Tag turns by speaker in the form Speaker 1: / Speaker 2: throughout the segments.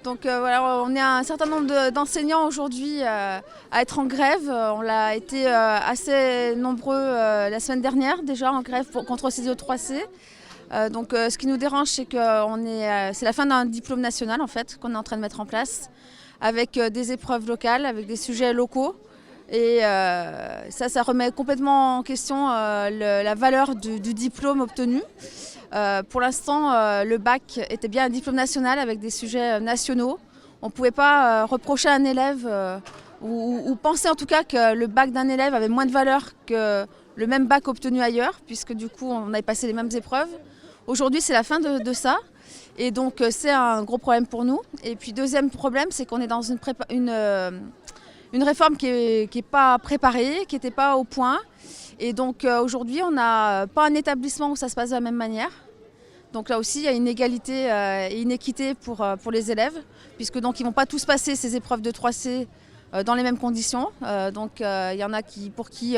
Speaker 1: Donc voilà, on est un certain nombre d'enseignants aujourd'hui à être en grève. On l'a été assez nombreux la semaine dernière déjà en grève contre CISO3C. Donc ce qui nous dérange, c'est que c'est la fin d'un diplôme national en fait qu'on est en train de mettre en place avec des épreuves locales, avec des sujets locaux. Et ça remet complètement en question la valeur du diplôme obtenu. Pour l'instant, le bac était bien un diplôme national avec des sujets nationaux. On ne pouvait pas reprocher à un élève ou penser en tout cas que le bac d'un élève avait moins de valeur que le même bac obtenu ailleurs, puisque du coup on avait passé les mêmes épreuves. Aujourd'hui, c'est la fin de ça. Et donc c'est un gros problème pour nous. Et puis deuxième problème, c'est qu'on est dans une réforme qui n'est pas préparée, qui n'était pas au point. Et donc aujourd'hui, on n'a pas un établissement où ça se passe de la même manière. Donc là aussi, il y a une égalité et une équité pour les élèves, puisque donc ils ne vont pas tous passer ces épreuves de 3C dans les mêmes conditions. Donc il y en a pour qui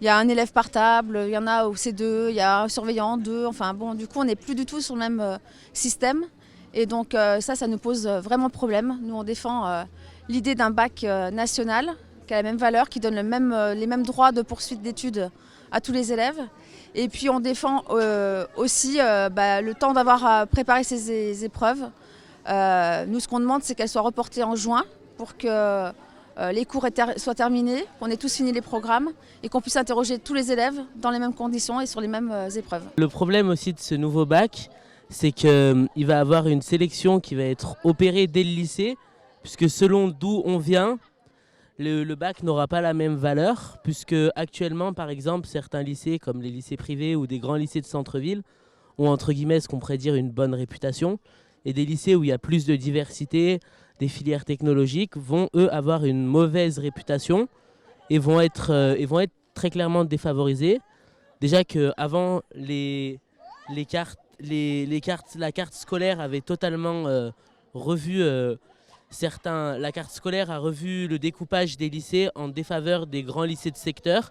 Speaker 1: il y a un élève par table, il y en a où c'est deux, il y a un surveillant, deux. Enfin bon, du coup, on n'est plus du tout sur le même système. Et donc ça nous pose vraiment problème. Nous, on défend l'idée d'un bac national qui a la même valeur, qui donne les mêmes droits de poursuite d'études à tous les élèves. Et puis on défend aussi le temps d'avoir préparé ces épreuves. Nous, ce qu'on demande, c'est qu'elles soient reportées en juin pour que les cours soient terminés, qu'on ait tous fini les programmes et qu'on puisse interroger tous les élèves dans les mêmes conditions et sur les mêmes épreuves.
Speaker 2: Le problème aussi de ce nouveau bac, c'est qu'il va y avoir une sélection qui va être opérée dès le lycée, puisque selon d'où on vient, le bac n'aura pas la même valeur, puisque actuellement, par exemple, certains lycées, comme les lycées privés ou des grands lycées de centre-ville, ont entre guillemets ce qu'on pourrait dire une bonne réputation, et des lycées où il y a plus de diversité, des filières technologiques, vont eux avoir une mauvaise réputation et vont être très clairement défavorisés. Déjà qu'avant, la carte scolaire avait totalement revu la carte scolaire a revu le découpage des lycées en défaveur des grands lycées de secteur,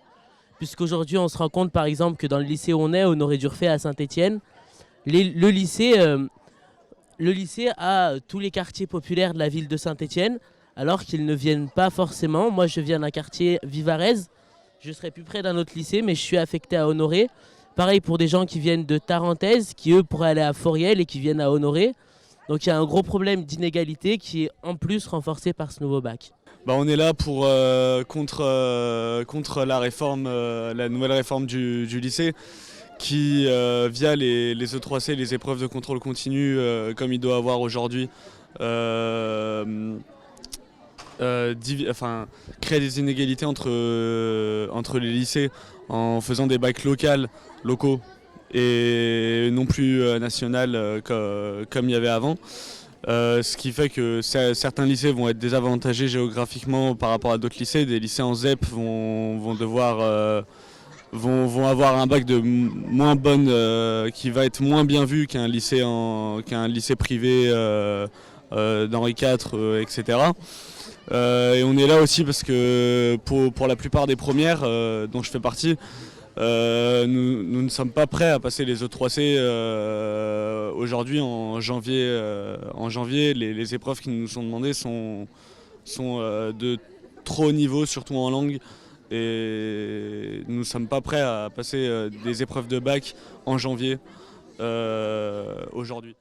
Speaker 2: puisqu'aujourd'hui on se rend compte par exemple que dans le lycée où on aurait dû refaire à Saint-Étienne, le lycée a tous les quartiers populaires de la ville de Saint-Étienne, alors qu'ils ne viennent pas forcément. Moi je viens d'un quartier Vivarez, je serais plus près d'un autre lycée, mais je suis affecté à Honoré. Pareil pour des gens qui viennent de Tarentaise, qui eux pourraient aller à Foriel et qui viennent à Honoré. Donc il y a un gros problème d'inégalité qui est en plus renforcé par ce nouveau bac.
Speaker 3: On est là contre la réforme, la nouvelle réforme du lycée qui, via les E3C, les épreuves de contrôle continu, comme il doit avoir aujourd'hui, créer des inégalités entre les lycées en faisant des bacs locaux et non plus national comme il y avait avant. Ce qui fait que certains lycées vont être désavantagés géographiquement par rapport à d'autres lycées. Des lycées en ZEP vont avoir un bac de moins bonne qui va être moins bien vu qu'un lycée privé d'Henri IV, etc. Et on est là aussi parce que pour la plupart des premières dont je fais partie, nous ne sommes pas prêts à passer les E3C aujourd'hui en janvier. Les épreuves qui nous sont demandées sont de trop haut niveau, surtout en langue. Et nous ne sommes pas prêts à passer des épreuves de bac en janvier aujourd'hui.